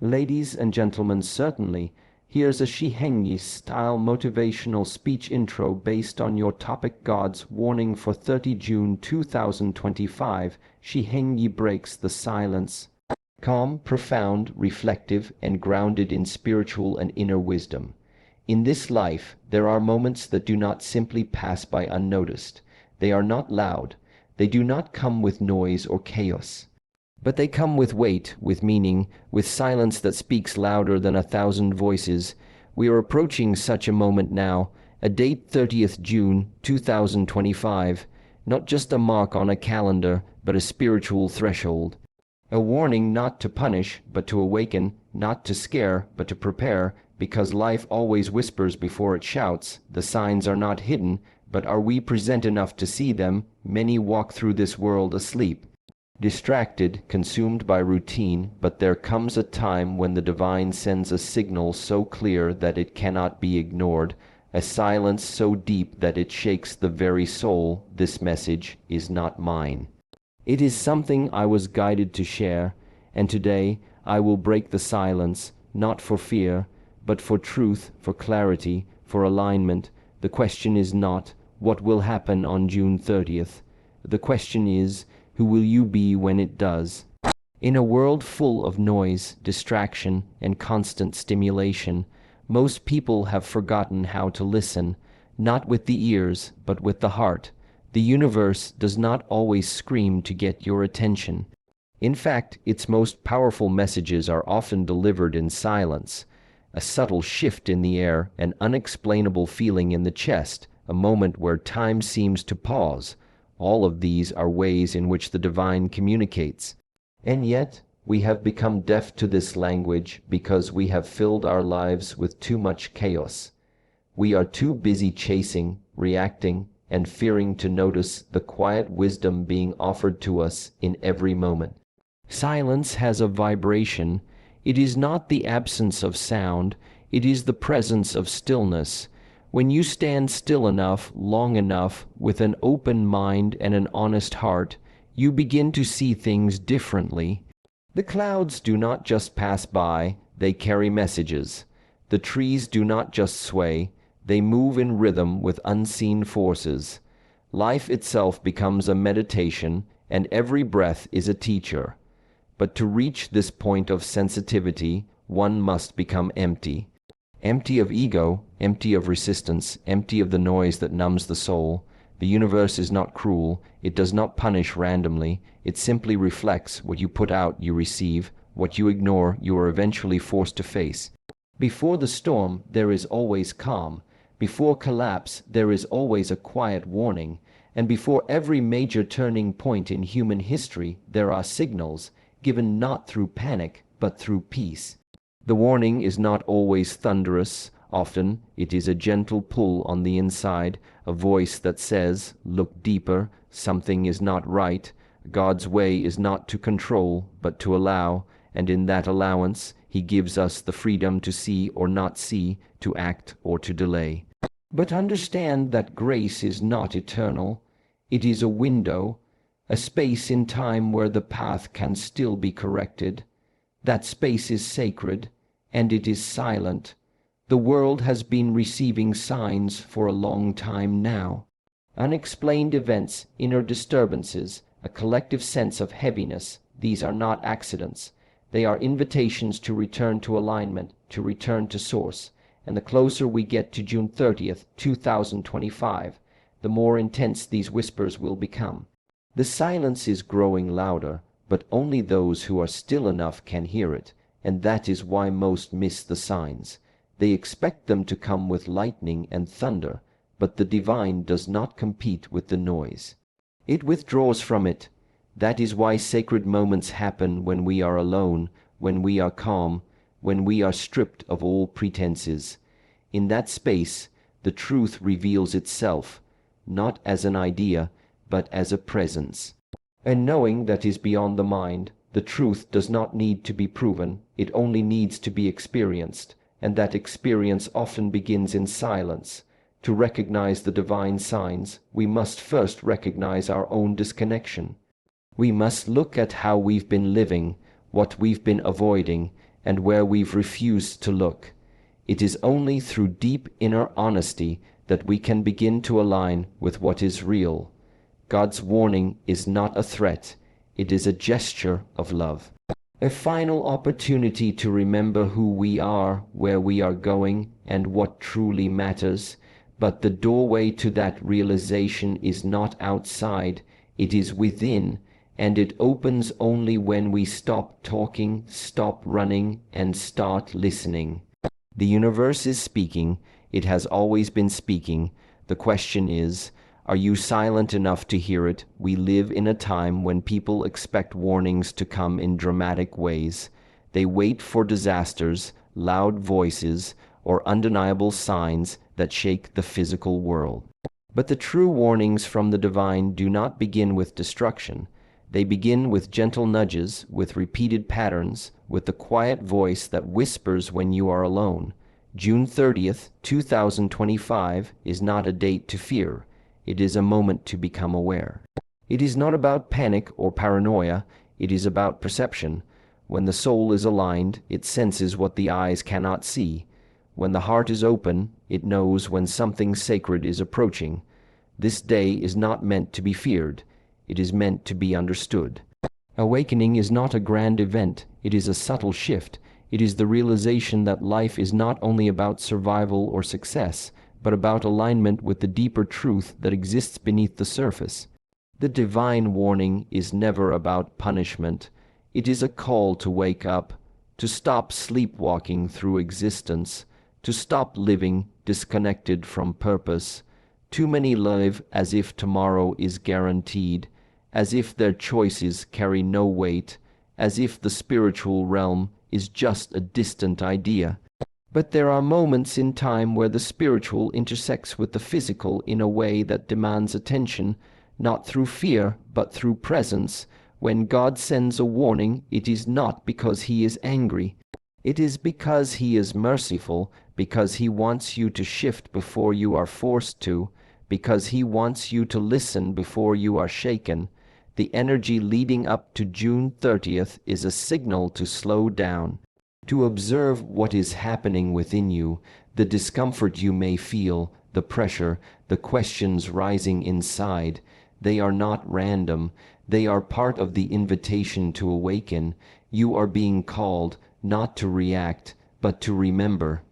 Ladies and gentlemen, certainly, here's a Shi Heng Yi style motivational speech intro based on your topic God's warning for 30 June 2025. Shi Heng Yi breaks the silence. Calm, profound, reflective, and grounded in spiritual and inner wisdom. In this life, there are moments that do not simply pass by unnoticed. They are not loud. They do not come with noise or chaos. But they come with weight, with meaning, with silence that speaks louder than 1,000 voices. We are approaching such a moment now, a date 30th June 2025, not just a mark on a calendar, but a spiritual threshold. A warning not to punish, but to awaken, not to scare, but to prepare, because life always whispers before it shouts. The signs are not hidden, but are we present enough to see them? Many walk through this world asleep, distracted, consumed by routine, but there comes a time when the divine sends a signal so clear that it cannot be ignored, a silence so deep that it shakes the very soul. This message is not mine. It is something I was guided to share, and today I will break the silence, not for fear, but for truth, for clarity, for alignment. The question is not, what will happen on June 30th? The question is, who will you be when it does? In a world full of noise, distraction, and constant stimulation, most people have forgotten how to listen, not with the ears, but with the heart. The universe does not always scream to get your attention. In fact, its most powerful messages are often delivered in silence. A subtle shift in the air, an unexplainable feeling in the chest, a moment where time seems to pause. All of these are ways in which the divine communicates. And yet, we have become deaf to this language because we have filled our lives with too much chaos. We are too busy chasing, reacting, and fearing to notice the quiet wisdom being offered to us in every moment. Silence has a vibration. It is not the absence of sound, it is the presence of stillness. When you stand still enough, long enough, with an open mind and an honest heart, you begin to see things differently. The clouds do not just pass by, they carry messages. The trees do not just sway, they move in rhythm with unseen forces. Life itself becomes a meditation, and every breath is a teacher. But to reach this point of sensitivity, one must become empty. Empty of ego, empty of resistance, empty of the noise that numbs the soul. The universe is not cruel, it does not punish randomly, it simply reflects. What you put out, you receive. What you ignore, you are eventually forced to face. Before the storm, there is always calm. Before collapse, there is always a quiet warning. And before every major turning point in human history, there are signals, given not through panic, but through peace. The warning is not always thunderous. Often it is a gentle pull on the inside, a voice that says, look deeper, something is not right. God's way is not to control, but to allow, and in that allowance, He gives us the freedom to see or not see, to act or to delay. But understand that grace is not eternal. It is a window, a space in time where the path can still be corrected. That space is sacred, and it is silent. The world has been receiving signs for a long time now. Unexplained events, inner disturbances, a collective sense of heaviness, these are not accidents. They are invitations to return to alignment, to return to source. And the closer we get to June 30th, 2025, the more intense these whispers will become. The silence is growing louder, but only those who are still enough can hear it, and that is why most miss the signs. They expect them to come with lightning and thunder, but the divine does not compete with the noise. It withdraws from it. That is why sacred moments happen when we are alone, when we are calm, when we are stripped of all pretenses. In that space, the truth reveals itself, not as an idea, but as a presence. And knowing that is beyond the mind, the truth does not need to be proven, it only needs to be experienced, and that experience often begins in silence. To recognize the divine signs, we must first recognize our own disconnection. We must look at how we've been living, what we've been avoiding, and where we've refused to look. It is only through deep inner honesty that we can begin to align with what is real. God's warning is not a threat, it is a gesture of love. A final opportunity to remember who we are, where we are going, and what truly matters. But the doorway to that realization is not outside, it is within, and it opens only when we stop talking, stop running, and start listening. The universe is speaking. It has always been speaking. The question is, are you silent enough to hear it? We live in a time when people expect warnings to come in dramatic ways. They wait for disasters, loud voices, or undeniable signs that shake the physical world. But the true warnings from the divine do not begin with destruction. They begin with gentle nudges, with repeated patterns, with the quiet voice that whispers when you are alone. June 30th, 2025 is not a date to fear. It is a moment to become aware. It is not about panic or paranoia. It is about perception. When the soul is aligned, it senses what the eyes cannot see. When the heart is open, it knows when something sacred is approaching. This day is not meant to be feared. It is meant to be understood. Awakening is not a grand event. It is a subtle shift. It is the realization that life is not only about survival or success, but about alignment with the deeper truth that exists beneath the surface. The divine warning is never about punishment. It is a call to wake up, to stop sleepwalking through existence, to stop living disconnected from purpose. Too many live as if tomorrow is guaranteed, as if their choices carry no weight, as if the spiritual realm is just a distant idea. But there are moments in time where the spiritual intersects with the physical in a way that demands attention, not through fear, but through presence. When God sends a warning, it is not because He is angry. It is because He is merciful, because He wants you to shift before you are forced to, because He wants you to listen before you are shaken. The energy leading up to June 30th is a signal to slow down, to observe what is happening within you, the discomfort you may feel, the pressure, the questions rising inside. They are not random. They are part of the invitation to awaken. You are being called not to react, but to remember.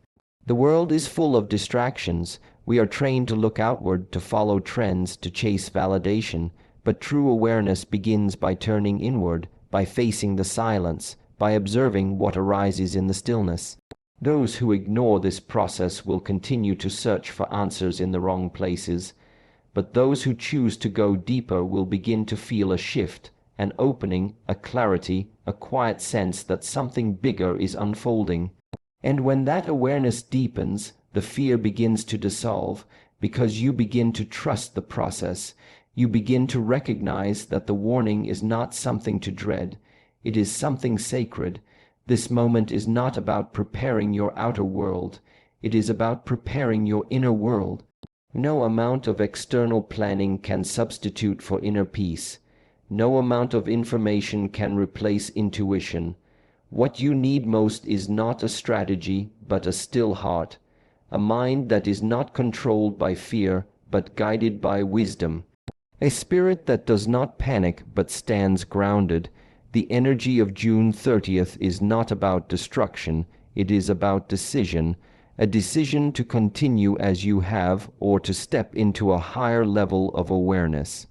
The world is full of distractions. We are trained to look outward, to follow trends, to chase validation. But true awareness begins by turning inward, by facing the silence, by observing what arises in the stillness. Those who ignore this process will continue to search for answers in the wrong places, but those who choose to go deeper will begin to feel a shift, an opening, a clarity, a quiet sense that something bigger is unfolding. And when that awareness deepens, the fear begins to dissolve, because you begin to trust the process. You begin to recognize that the warning is not something to dread. It is something sacred. This moment is not about preparing your outer world. It is about preparing your inner world. No amount of external planning can substitute for inner peace. No amount of information can replace intuition. What you need most is not a strategy, but a still heart, a mind that is not controlled by fear, but guided by wisdom, a spirit that does not panic, but stands grounded. The energy of June 30th is not about destruction, it is about decision, a decision to continue as you have or to step into a higher level of awareness.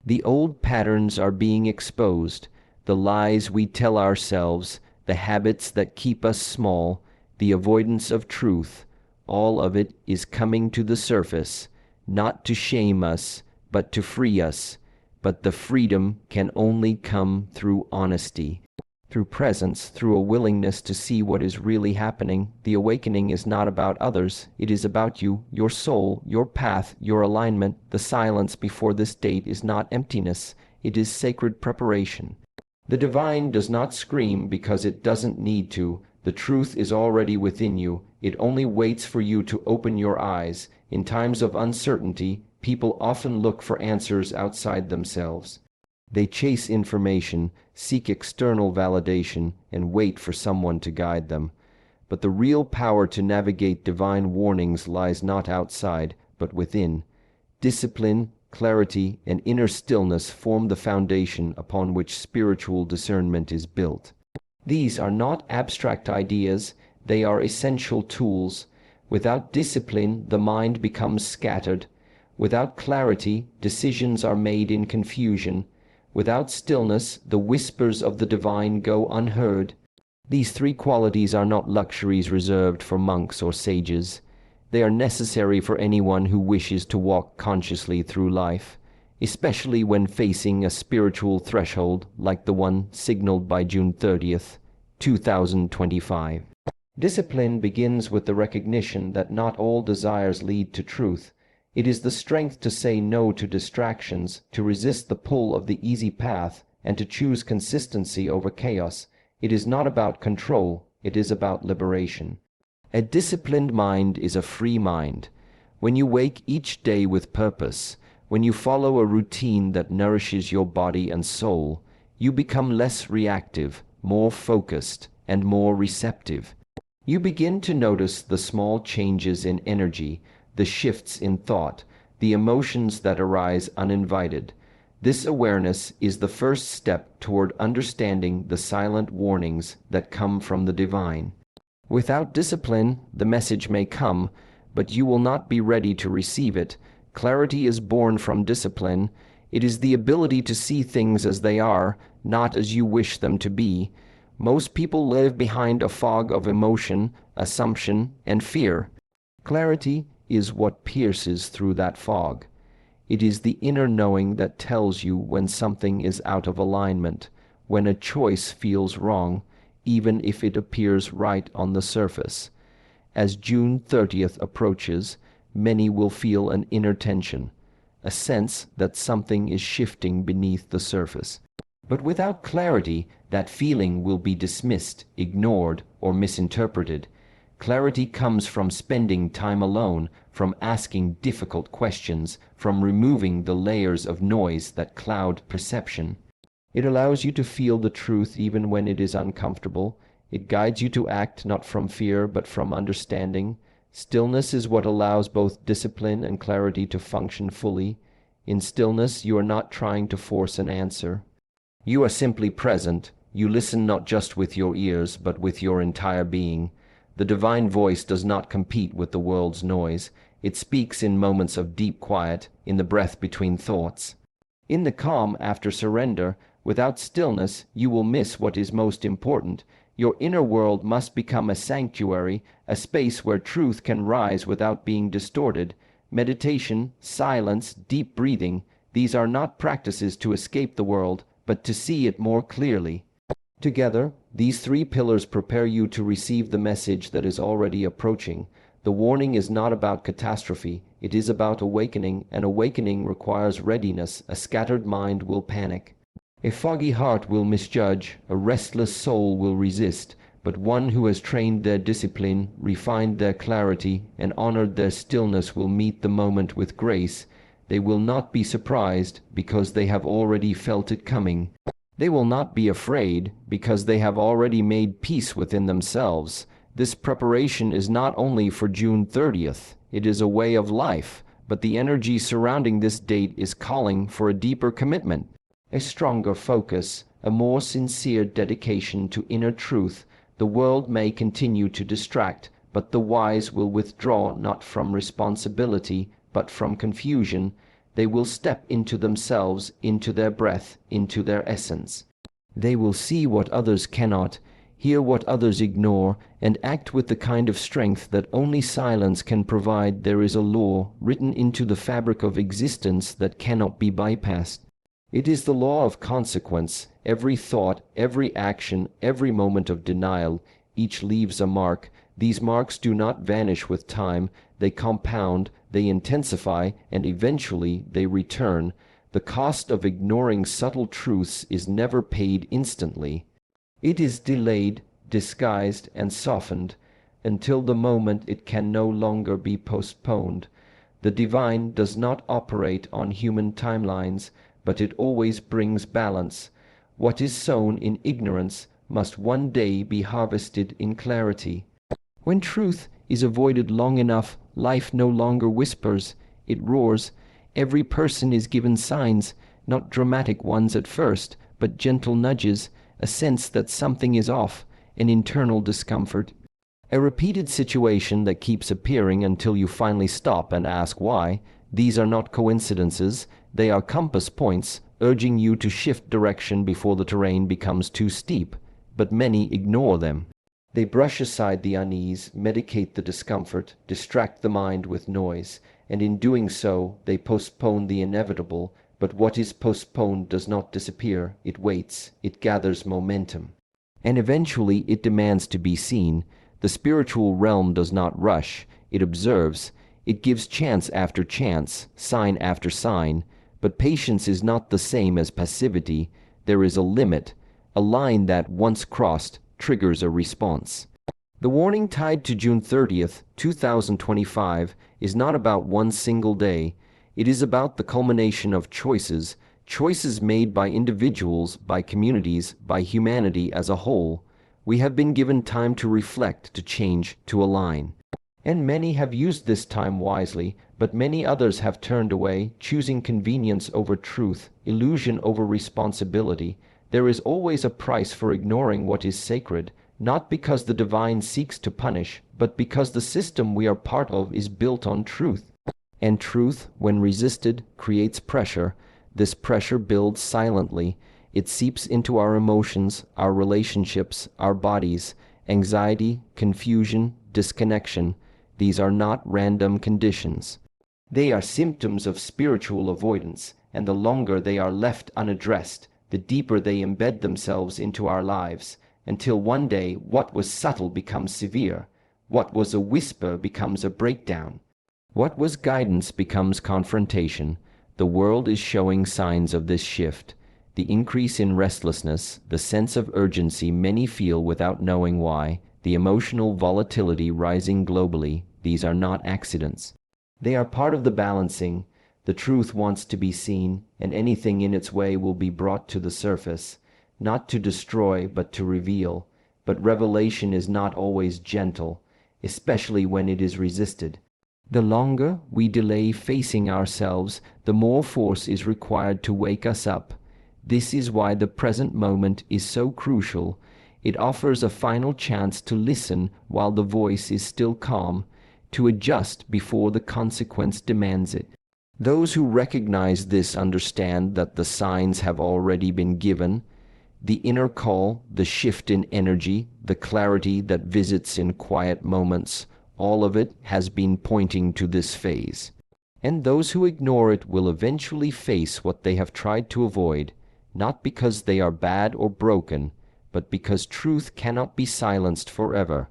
The old patterns are being exposed, the lies we tell ourselves, the habits that keep us small, the avoidance of truth, all of it is coming to the surface, not to shame us, but to free us. But the freedom can only come through honesty, through presence, through a willingness to see what is really happening. The awakening is not about others. It is about you, your soul, your path, your alignment. The silence before this date is not emptiness. It is sacred preparation. The divine does not scream because it doesn't need to. The truth is already within you. It only waits for you to open your eyes. In times of uncertainty, people often look for answers outside themselves. They chase information, seek external validation, and wait for someone to guide them. But the real power to navigate divine warnings lies not outside, but within. Discipline, clarity, and inner stillness form the foundation upon which spiritual discernment is built. These are not abstract ideas, they are essential tools. Without discipline, the mind becomes scattered. Without clarity, decisions are made in confusion. Without stillness, the whispers of the divine go unheard. These three qualities are not luxuries reserved for monks or sages. They are necessary for anyone who wishes to walk consciously through life, especially when facing a spiritual threshold like the one signaled by June 30th, 2025. Discipline begins with the recognition that not all desires lead to truth. It is the strength to say no to distractions, to resist the pull of the easy path, and to choose consistency over chaos. It is not about control, it is about liberation. A disciplined mind is a free mind. When you wake each day with purpose, when you follow a routine that nourishes your body and soul, you become less reactive, more focused, and more receptive. You begin to notice the small changes in energy, the shifts in thought, the emotions that arise uninvited. This awareness is the first step toward understanding the silent warnings that come from the divine. Without discipline, the message may come, but you will not be ready to receive it. Clarity is born from discipline. It is the ability to see things as they are, not as you wish them to be. Most people live behind a fog of emotion, assumption, and fear. Clarity is what pierces through that fog. It is the inner knowing that tells you when something is out of alignment, when a choice feels wrong, even if it appears right on the surface. As June 30th approaches, many will feel an inner tension, a sense that something is shifting beneath the surface. But without clarity, that feeling will be dismissed, ignored, or misinterpreted. Clarity comes from spending time alone, from asking difficult questions, from removing the layers of noise that cloud perception. It allows you to feel the truth even when it is uncomfortable. It guides you to act not from fear but from understanding. Stillness is what allows both discipline and clarity to function fully. In stillness, you are not trying to force an answer. You are simply present. You listen not just with your ears, but with your entire being. The divine voice does not compete with the world's noise. It speaks in moments of deep quiet, in the breath between thoughts. In the calm after surrender, without stillness, you will miss what is most important. Your inner world must become a sanctuary, a space where truth can rise without being distorted. Meditation, silence, deep breathing, these are not practices to escape the world, but to see it more clearly. Together, these three pillars prepare you to receive the message that is already approaching. The warning is not about catastrophe, it is about awakening, and awakening requires readiness. A scattered mind will panic. A foggy heart will misjudge, a restless soul will resist, but one who has trained their discipline, refined their clarity, and honored their stillness will meet the moment with grace. They will not be surprised, because they have already felt it coming. They will not be afraid, because they have already made peace within themselves. This preparation is not only for June 30th, it is a way of life, but the energy surrounding this date is calling for a deeper commitment, a stronger focus, a more sincere dedication to inner truth. The world may continue to distract, but the wise will withdraw not from responsibility, but from confusion. They will step into themselves, into their breath, into their essence. They will see what others cannot, hear what others ignore, and act with the kind of strength that only silence can provide. There is a law written into the fabric of existence that cannot be bypassed. It is the law of consequence. Every thought, every action, every moment of denial, each leaves a mark. These marks do not vanish with time. They compound, they intensify, and eventually they return. The cost of ignoring subtle truths is never paid instantly. It is delayed, disguised, and softened, until the moment it can no longer be postponed. The divine does not operate on human timelines, but it always brings balance. What is sown in ignorance must one day be harvested in clarity. When truth is avoided long enough, life no longer whispers, it roars. Every person is given signs, not dramatic ones at first, but gentle nudges, a sense that something is off, an internal discomfort. A repeated situation that keeps appearing until you finally stop and ask why. These are not coincidences, they are compass points, urging you to shift direction before the terrain becomes too steep. But many ignore them. They brush aside the unease, medicate the discomfort, distract the mind with noise, and in doing so they postpone the inevitable. But what is postponed does not disappear, it waits, it gathers momentum. And eventually it demands to be seen. The spiritual realm does not rush, it observes, it gives chance after chance, sign after sign. But patience is not the same as passivity. There is a limit, a line that, once crossed, triggers a response. The warning tied to June 30th, 2025 is not about one single day. It is about the culmination of choices, choices made by individuals, by communities, by humanity as a whole. We have been given time to reflect, to change, to align. And many have used this time wisely, but many others have turned away, choosing convenience over truth, illusion over responsibility. There is always a price for ignoring what is sacred, not because the divine seeks to punish, but because the system we are part of is built on truth. And truth, when resisted, creates pressure. This pressure builds silently. It seeps into our emotions, our relationships, our bodies. Anxiety, confusion, disconnection. These are not random conditions. They are symptoms of spiritual avoidance, and the longer they are left unaddressed, the deeper they embed themselves into our lives, until one day what was subtle becomes severe, what was a whisper becomes a breakdown, what was guidance becomes confrontation. The world is showing signs of this shift. The increase in restlessness, the sense of urgency many feel without knowing why, the emotional volatility rising globally, these are not accidents. They are part of the balancing. The truth wants to be seen, and anything in its way will be brought to the surface, not to destroy but to reveal. But revelation is not always gentle, especially when it is resisted. The longer we delay facing ourselves, the more force is required to wake us up. This is why the present moment is so crucial. It offers a final chance to listen while the voice is still calm, to adjust before the consequence demands it. Those who recognize this understand that the signs have already been given. The inner call, the shift in energy, the clarity that visits in quiet moments, all of it has been pointing to this phase. And those who ignore it will eventually face what they have tried to avoid, not because they are bad or broken, but because truth cannot be silenced forever.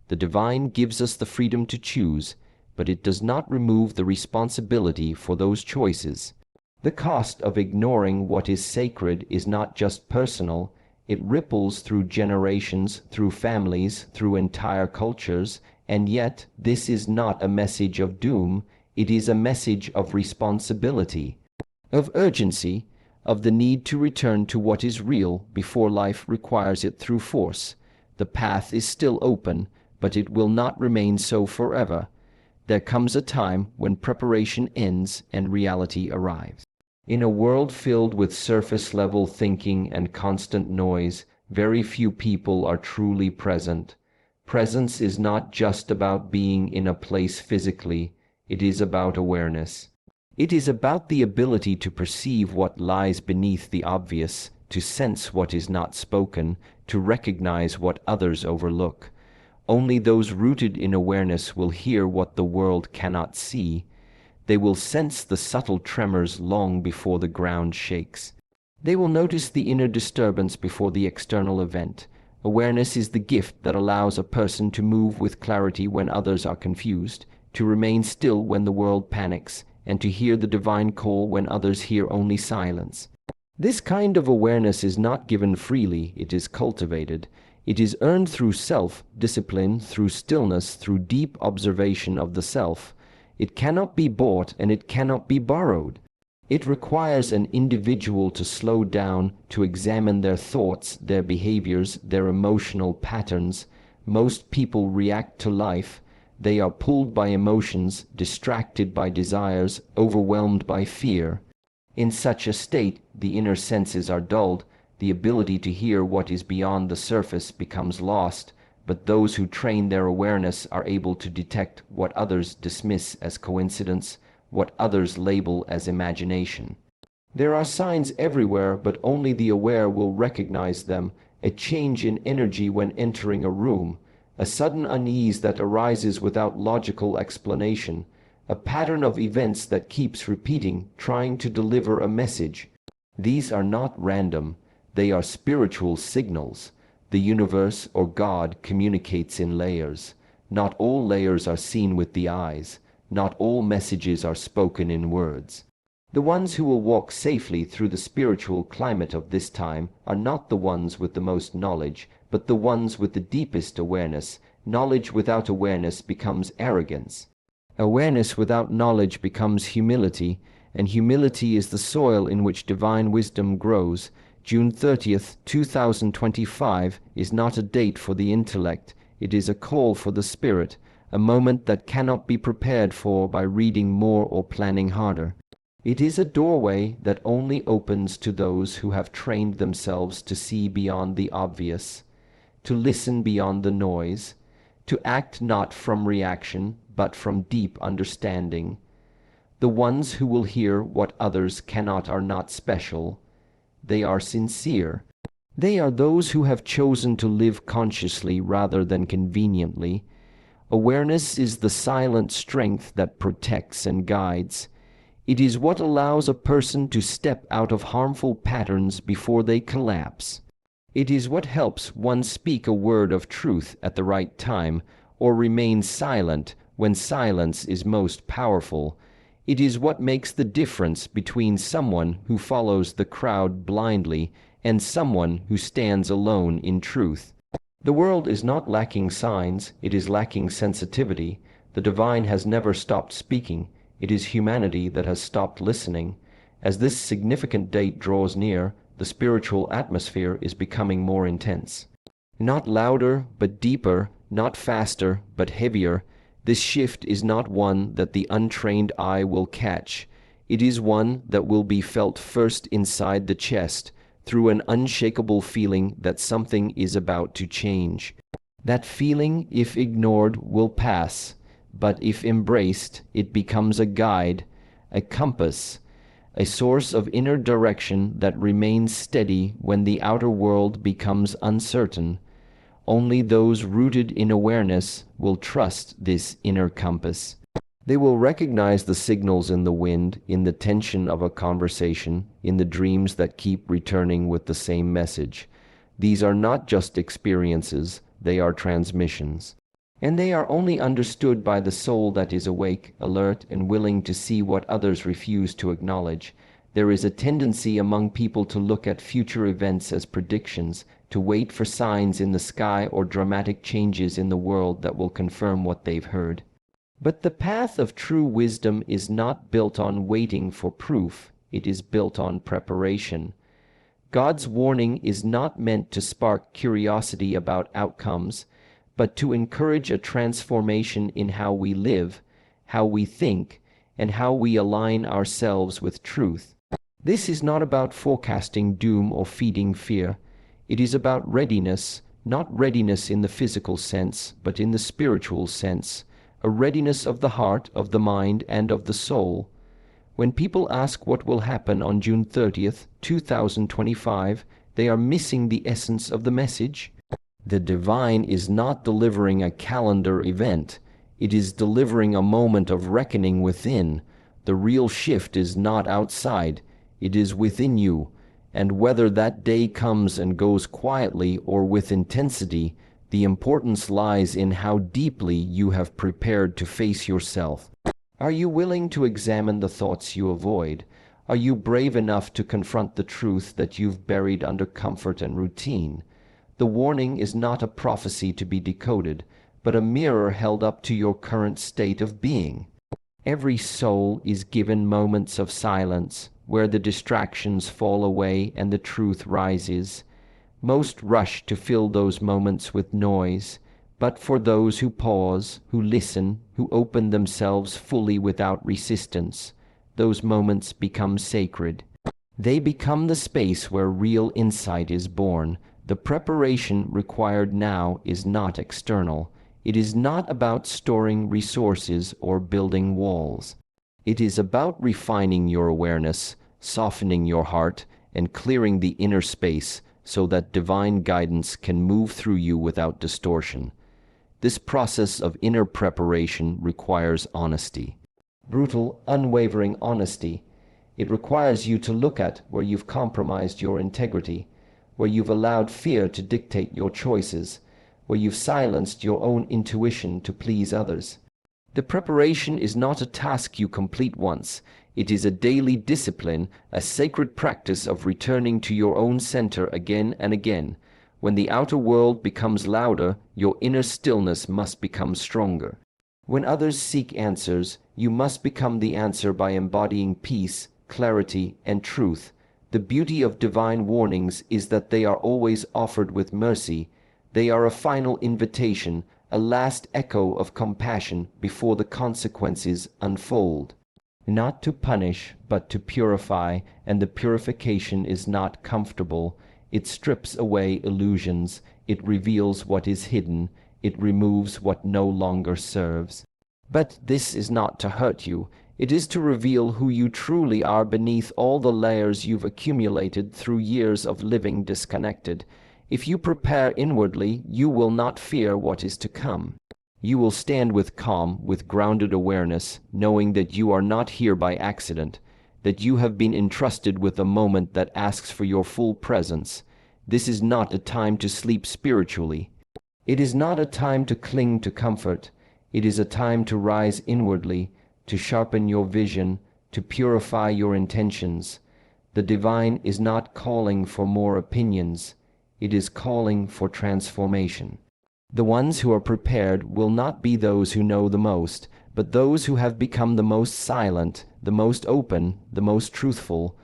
The divine gives us the freedom to choose, but it does not remove the responsibility for those choices. The cost of ignoring what is sacred is not just personal, it ripples through generations, through families, through entire cultures, and yet this is not a message of doom, it is a message of responsibility, of urgency, of the need to return to what is real before life requires it through force. The path is still open, but it will not remain so forever. There comes a time when preparation ends and reality arrives. In a world filled with surface-level thinking and constant noise, very few people are truly present. Presence is not just about being in a place physically, it is about awareness. It is about the ability to perceive what lies beneath the obvious, to sense what is not spoken, to recognize what others overlook. Only those rooted in awareness will hear what the world cannot see. They will sense the subtle tremors long before the ground shakes. They will notice the inner disturbance before the external event. Awareness is the gift that allows a person to move with clarity when others are confused, to remain still when the world panics, and to hear the divine call when others hear only silence. This kind of awareness is not given freely, it is cultivated. It is earned through self-discipline, through stillness, through deep observation of the self. It cannot be bought and it cannot be borrowed. It requires an individual to slow down, to examine their thoughts, their behaviors, their emotional patterns. Most people react to life. They are pulled by emotions, distracted by desires, overwhelmed by fear. In such a state, the inner senses are dulled, the ability to hear what is beyond the surface becomes lost, but those who train their awareness are able to detect what others dismiss as coincidence, what others label as imagination. There are signs everywhere, but only the aware will recognize them: a change in energy when entering a room, a sudden unease that arises without logical explanation, a pattern of events that keeps repeating, trying to deliver a message. These are not random, they are spiritual signals. The universe or God communicates in layers. Not all layers are seen with the eyes. Not all messages are spoken in words. The ones who will walk safely through the spiritual climate of this time are not the ones with the most knowledge, but the ones with the deepest awareness. Knowledge without awareness becomes arrogance. Awareness without knowledge becomes humility, and humility is the soil in which divine wisdom grows. June 30th, 2025 is not a date for the intellect, it is a call for the spirit, a moment that cannot be prepared for by reading more or planning harder. It is a doorway that only opens to those who have trained themselves to see beyond the obvious, to listen beyond the noise, to act not from reaction, but from deep understanding. The ones who will hear what others cannot are not special. They are sincere. They are those who have chosen to live consciously rather than conveniently. Awareness is the silent strength that protects and guides. It is what allows a person to step out of harmful patterns before they collapse. It is what helps one speak a word of truth at the right time, or remain silent when silence is most powerful. It is what makes the difference between someone who follows the crowd blindly and someone who stands alone in truth. The world is not lacking signs, it is lacking sensitivity. The divine has never stopped speaking, it is humanity that has stopped listening. As this significant date draws near, the spiritual atmosphere is becoming more intense. Not louder, but deeper, not faster, but heavier. This shift is not one that the untrained eye will catch. It is one that will be felt first inside the chest, through an unshakable feeling that something is about to change. That feeling, if ignored, will pass, but if embraced, it becomes a guide, a compass, a source of inner direction that remains steady when the outer world becomes uncertain. Only those rooted in awareness will trust this inner compass. They will recognize the signals in the wind, in the tension of a conversation, in the dreams that keep returning with the same message. These are not just experiences, they are transmissions. And they are only understood by the soul that is awake, alert, and willing to see what others refuse to acknowledge. There is a tendency among people to look at future events as predictions, to wait for signs in the sky or dramatic changes in the world that will confirm what they've heard. But the path of true wisdom is not built on waiting for proof, it is built on preparation. God's warning is not meant to spark curiosity about outcomes, but to encourage a transformation in how we live, how we think, and how we align ourselves with truth. This is not about forecasting doom or feeding fear. It is about readiness, not readiness in the physical sense, but in the spiritual sense. A readiness of the heart, of the mind, and of the soul. When people ask what will happen on June 30th, 2025, they are missing the essence of the message. The divine is not delivering a calendar event. It is delivering a moment of reckoning within. The real shift is not outside. It is within you. And whether that day comes and goes quietly or with intensity, the importance lies in how deeply you have prepared to face yourself. Are you willing to examine the thoughts you avoid? Are you brave enough to confront the truth that you've buried under comfort and routine? The warning is not a prophecy to be decoded, but a mirror held up to your current state of being. Every soul is given moments of silence, where the distractions fall away and the truth rises. Most rush to fill those moments with noise, but for those who pause, who listen, who open themselves fully without resistance, those moments become sacred. They become the space where real insight is born. The preparation required now is not external. It is not about storing resources or building walls. It is about refining your awareness, softening your heart, and clearing the inner space so that divine guidance can move through you without distortion. This process of inner preparation requires honesty. Brutal, unwavering honesty. It requires you to look at where you've compromised your integrity, where you've allowed fear to dictate your choices, where you've silenced your own intuition to please others. The preparation is not a task you complete once. It is a daily discipline, a sacred practice of returning to your own center again and again. When the outer world becomes louder, your inner stillness must become stronger. When others seek answers, you must become the answer by embodying peace, clarity, and truth. The beauty of divine warnings is that they are always offered with mercy. They are a final invitation, a last echo of compassion before the consequences unfold. Not to punish, but to purify, and the purification is not comfortable. It strips away illusions, it reveals what is hidden, it removes what no longer serves. But this is not to hurt you. It is to reveal who you truly are beneath all the layers you've accumulated through years of living disconnected. If you prepare inwardly, you will not fear what is to come. You will stand with calm, with grounded awareness, knowing that you are not here by accident, that you have been entrusted with a moment that asks for your full presence. This is not a time to sleep spiritually. It is not a time to cling to comfort. It is a time to rise inwardly, to sharpen your vision, to purify your intentions. The divine is not calling for more opinions. It is calling for transformation. The ones who are prepared will not be those who know the most, but those who have become the most silent, the most open, the most truthful.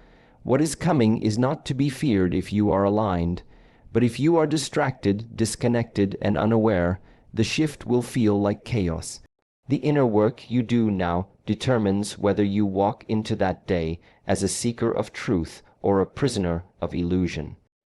What is coming is not to be feared if you are aligned, but if you are distracted, disconnected, and unaware, the shift will feel like chaos. The inner work you do now determines whether you walk into that day as a seeker of truth or a prisoner of illusion.